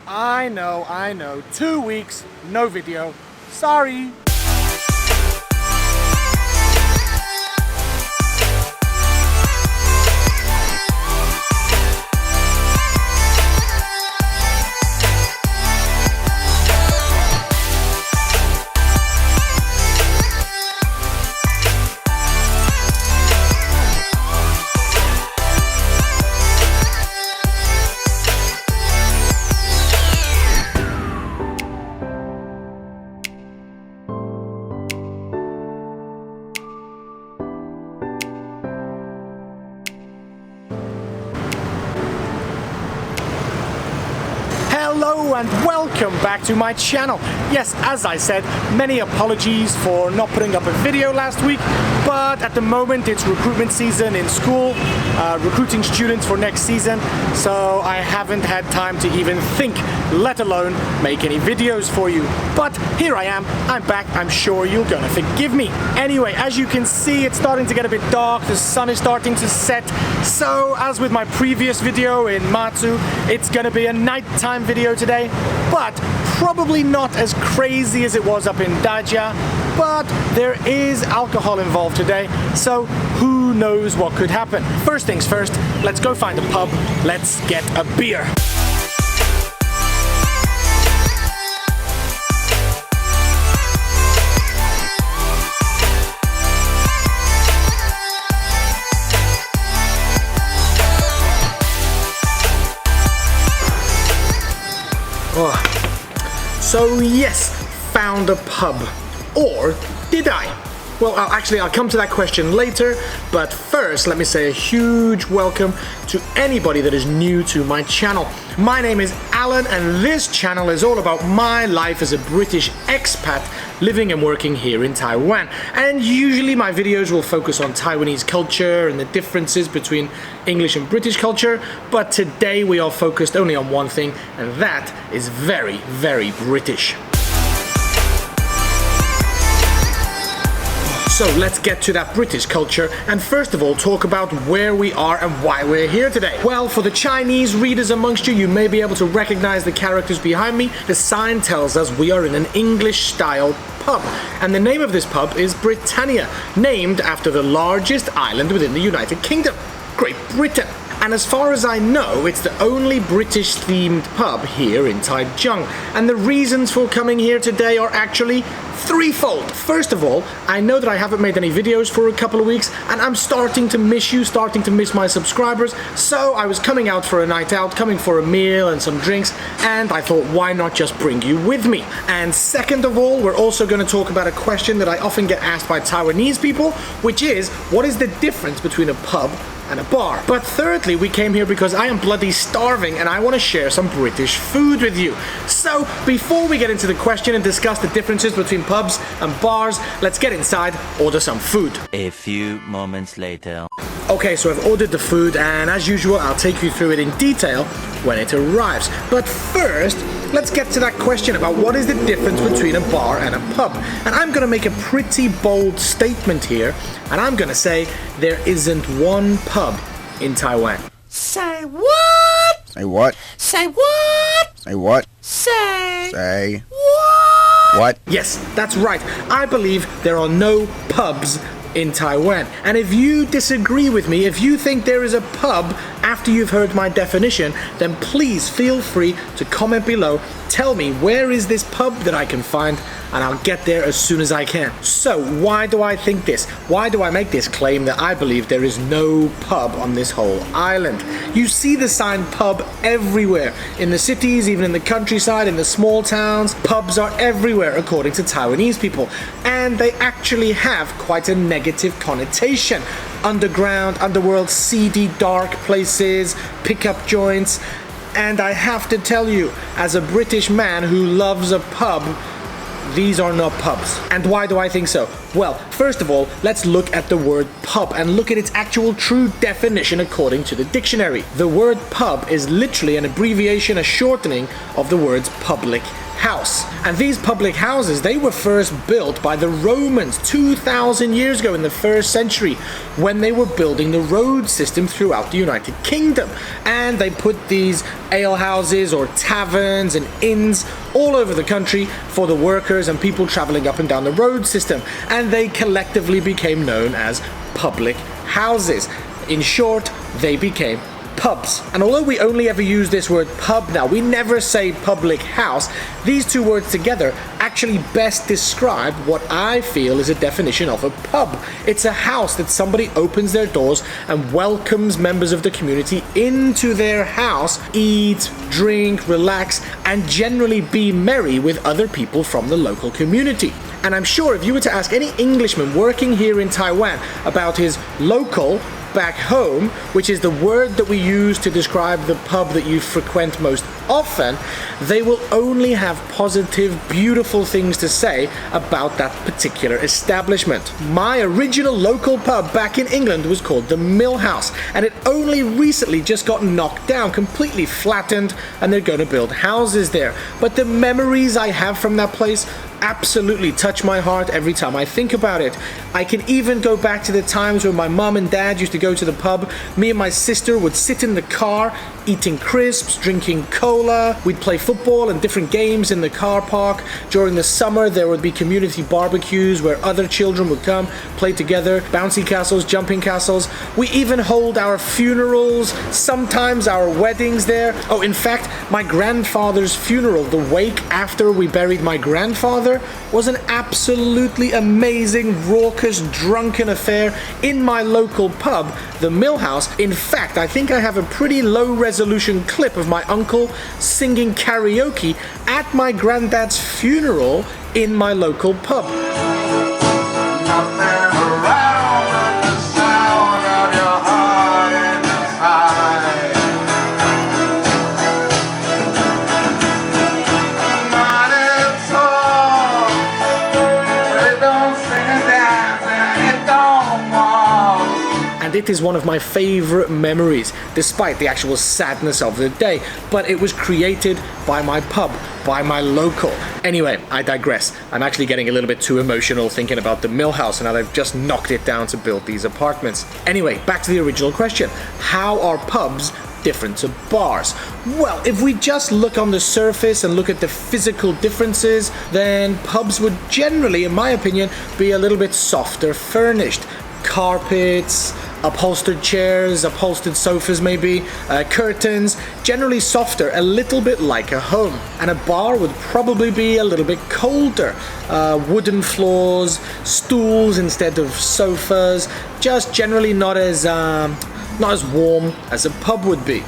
I know. 2 weeks, no video. Sorry. Hello and welcome back to my channel. Yes, as I said, many apologies for not putting up a video last week, but at the moment it's recruitment season in school, recruiting students for next season, so I haven't had time to even think, let alone make any videos for you. But here I am, I'm back, I'm sure you're gonna forgive me. Anyway, as you can see, it's starting to get a bit dark, the sun is starting to set, so as with my previous video in Matsu, it's gonna be a nighttime video today, but probably not as crazy as it was up in Daja, but there is alcohol involved today, so who knows what could happen. First things first, let's go find a pub, let's get a beer. So yes, found a pub. Or did I? Well, I'll come to that question later, but first let me say a huge welcome to anybody that is new to my channel. My name is Alan and this channel is all about my life as a British expat living and working here in Taiwan. And usually my videos will focus on Taiwanese culture and the differences between English and British culture, but today we are focused only on one thing, and that is very, very British. So let's get to that British culture and first of all talk about where we are and why we're here today. Well, for the Chinese readers amongst you, you may be able to recognize the characters behind me. The sign tells us we are in an English-style pub, and the name of this pub is Britannia, named after the largest island within the United Kingdom, Great Britain. And as far as I know, it's the only British-themed pub here in Taichung. And the reasons for coming here today are actually threefold. First of all, I know that I haven't made any videos for a couple of weeks, and I'm starting to miss you, starting to miss my subscribers, so I was coming out for a night out, coming for a meal and some drinks, and I thought, why not just bring you with me? And second of all, we're also going to talk about a question that I often get asked by Taiwanese people, which is, what is the difference between a pub and a bar? But thirdly, we came here because I am bloody starving and I want to share some British food with you. So before we get into the question and discuss the differences between pubs and bars, let's get inside, order some food. A few moments later. Okay, so I've ordered the food and as usual I'll take you through it in detail when it arrives. But first, let's get to that question about what is the difference between a bar and a pub. And I'm gonna make a pretty bold statement here, and I'm gonna say there isn't one pub in Taiwan. Say what? Say what? Say what? Say what? Say what? What? Yes, that's right. I believe there are no pubs in Taiwan. And if you disagree with me, if you think there is a pub after you've heard my definition, then please feel free to comment below. Tell me, where is this pub that I can find, and I'll get there as soon as I can. So why do I think this? Why do I make this claim that I believe there is no pub on this whole island? You see the sign pub everywhere. In the cities, even in the countryside, in the small towns, pubs are everywhere according to Taiwanese people. And they actually have quite a negative connotation. Underground, underworld, seedy, dark places, pickup joints. And I have to tell you, as a British man who loves a pub, these are not pubs. And why do I think so? Well, first of all, let's look at the word pub and look at its actual true definition according to the dictionary. The word pub is literally an abbreviation, a shortening of the words public house. And these public houses, they were first built by the Romans 2,000 years ago in the 1st century when they were building the road system throughout the United Kingdom. And they put these ale houses or taverns and inns all over the country for the workers and people traveling up and down the road system. And they collectively became known as public houses. In short, they became pubs. And although we only ever use this word pub now, we never say public house, these two words together actually best describe what I feel is a definition of a pub. It's a house that somebody opens their doors and welcomes members of the community into their house, eat, drink, relax, and generally be merry with other people from the local community. And I'm sure if you were to ask any Englishman working here in Taiwan about his local back home, which is the word that we use to describe the pub that you frequent most often, they will only have positive, beautiful things to say about that particular establishment. My original local pub back in England was called the Mill House, and it only recently just got knocked down, completely flattened, and they're going to build houses there. But the memories I have from that place absolutely touch my heart every time I think about it. I can even go back to the times when my mom and dad used to go to the pub. Me and my sister would sit in the car eating crisps, drinking cola. We'd play football and different games in the car park. During the summer there would be community barbecues where other children would come, play together, bouncy castles, jumping castles. We even hold our funerals, sometimes our weddings there. Oh, in fact, my grandfather's funeral, the wake after we buried my grandfather, was an absolutely amazing, raucous, drunken affair in my local pub, the Mill House. In fact, I think I have a pretty low-resolution clip of my uncle singing karaoke at my granddad's funeral in my local pub. It is one of my favorite memories, despite the actual sadness of the day, but it was created by my pub, by my local. Anyway, I digress. I'm actually getting a little bit too emotional thinking about the Mill House and how they've just knocked it down to build these apartments. Anyway, back to the original question. How are pubs different to bars? Well, if we just look on the surface and look at the physical differences, then pubs would generally, in my opinion, be a little bit softer furnished. Carpets, upholstered chairs, upholstered sofas maybe, curtains, generally softer, a little bit like a home. And a bar would probably be a little bit colder. Wooden floors, stools instead of sofas, just generally not as warm as a pub would be.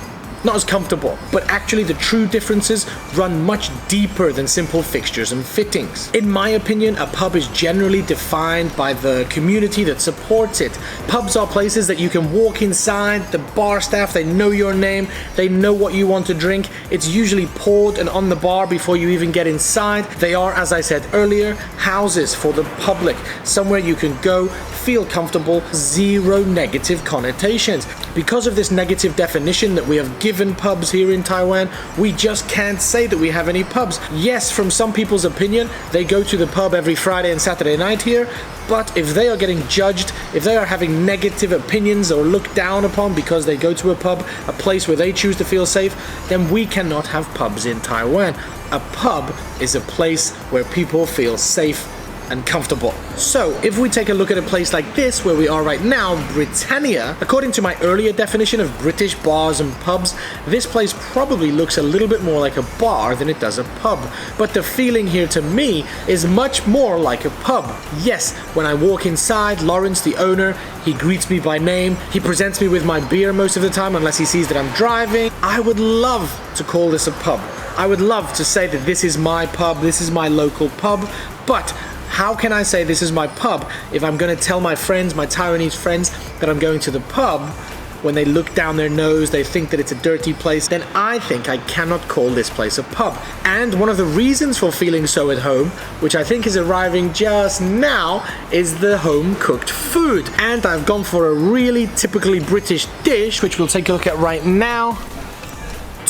Not as comfortable, but actually the true differences run much deeper than simple fixtures and fittings. In my opinion, a pub is generally defined by the community that supports it. Pubs are places that you can walk inside, the bar staff, they know your name, they know what you want to drink. It's usually poured and on the bar before you even get inside. They are, as I said earlier, houses for the public, somewhere you can go, feel comfortable, zero negative connotations. Because of this negative definition that we have given pubs here in Taiwan, we just can't say that we have any pubs. Yes, from some people's opinion, they go to the pub every Friday and Saturday night here, but if they are getting judged, if they are having negative opinions or looked down upon because they go to a pub, a place where they choose to feel safe, then we cannot have pubs in Taiwan. A pub is a place where people feel safe and comfortable. So if we take a look at a place like this where we are right now, Britannia, according to my earlier definition of British bars and pubs, this place probably looks a little bit more like a bar than it does a pub. But the feeling here to me is much more like a pub. Yes, when I walk inside, Lawrence, the owner, he greets me by name, he presents me with my beer most of the time unless he sees that I'm driving. I would love to call this a pub. I would love to say that this is my pub, this is my local pub, but how can I say this is my pub if I'm going to tell my friends, my Taiwanese friends, that I'm going to the pub? When they look down their nose, they think that it's a dirty place, then I think I cannot call this place a pub. And one of the reasons for feeling so at home, which I think is arriving just now, is the home-cooked food. And I've gone for a really typically British dish, which we'll take a look at right now.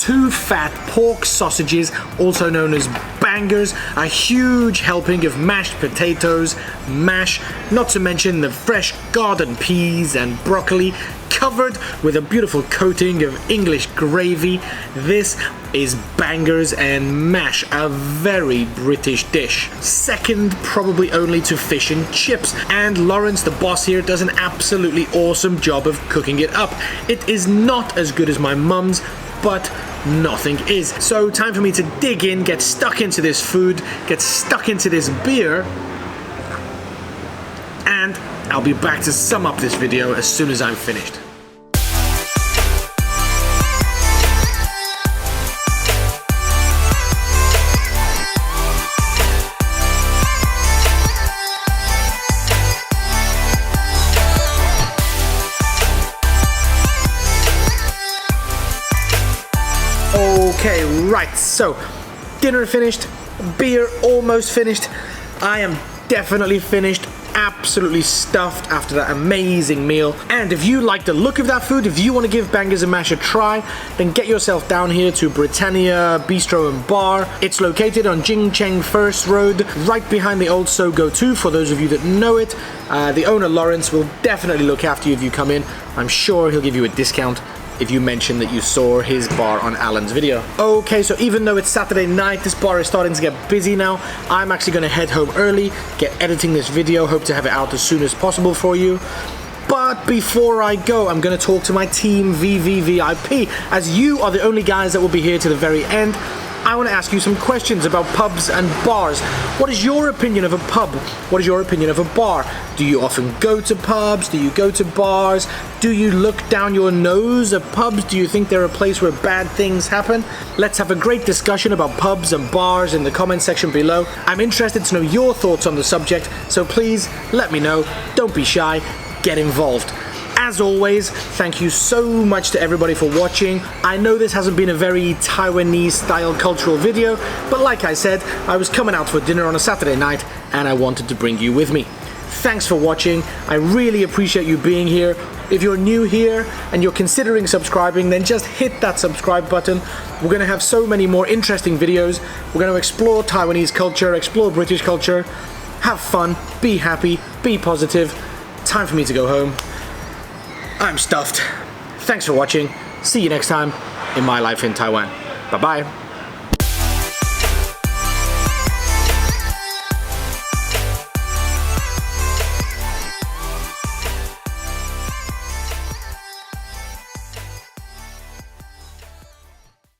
2 fat pork sausages, also known as bangers, a huge helping of mashed potatoes, mash, not to mention the fresh garden peas and broccoli, covered with a beautiful coating of English gravy. This is bangers and mash, a very British dish. Second probably only to fish and chips, and Lawrence, the boss here, does an absolutely awesome job of cooking it up. It is not as good as my mum's, but nothing is. So time for me to dig in, get stuck into this food, get stuck into this beer, and I'll be back to sum up this video as soon as I'm finished. Okay, right, so dinner finished, beer almost finished. I am definitely finished, absolutely stuffed after that amazing meal. And if you like the look of that food, if you want to give bangers and mash a try, then get yourself down here to Britannia Bistro and Bar. It's located on Jing Cheng First Road, right behind the old Sogo 2, for those of you that know it. The owner, Lawrence, will definitely look after you if you come in. I'm sure he'll give you a discount if you mention that you saw his bar on Alan's video. Okay, so even though it's Saturday night, this bar is starting to get busy now. I'm actually gonna head home early, get editing this video, hope to have it out as soon as possible for you. But before I go, I'm gonna talk to my team VVVIP. As you are the only guys that will be here to the very end, I want to ask you some questions about pubs and bars. What is your opinion of a pub? What is your opinion of a bar? Do you often go to pubs? Do you go to bars? Do you look down your nose at pubs? Do you think they're a place where bad things happen? Let's have a great discussion about pubs and bars in the comment section below. I'm interested to know your thoughts on the subject, so please let me know. Don't be shy, get involved. As always, thank you so much to everybody for watching. I know this hasn't been a very Taiwanese style cultural video, but like I said, I was coming out for dinner on a Saturday night and I wanted to bring you with me. Thanks for watching. I really appreciate you being here. If you're new here and you're considering subscribing, then just hit that subscribe button. We're going to have so many more interesting videos. We're going to explore Taiwanese culture, explore British culture, have fun, be happy, be positive. Time for me to go home. I'm stuffed. Thanks for watching. See you next time in My Life in Taiwan. Bye-bye.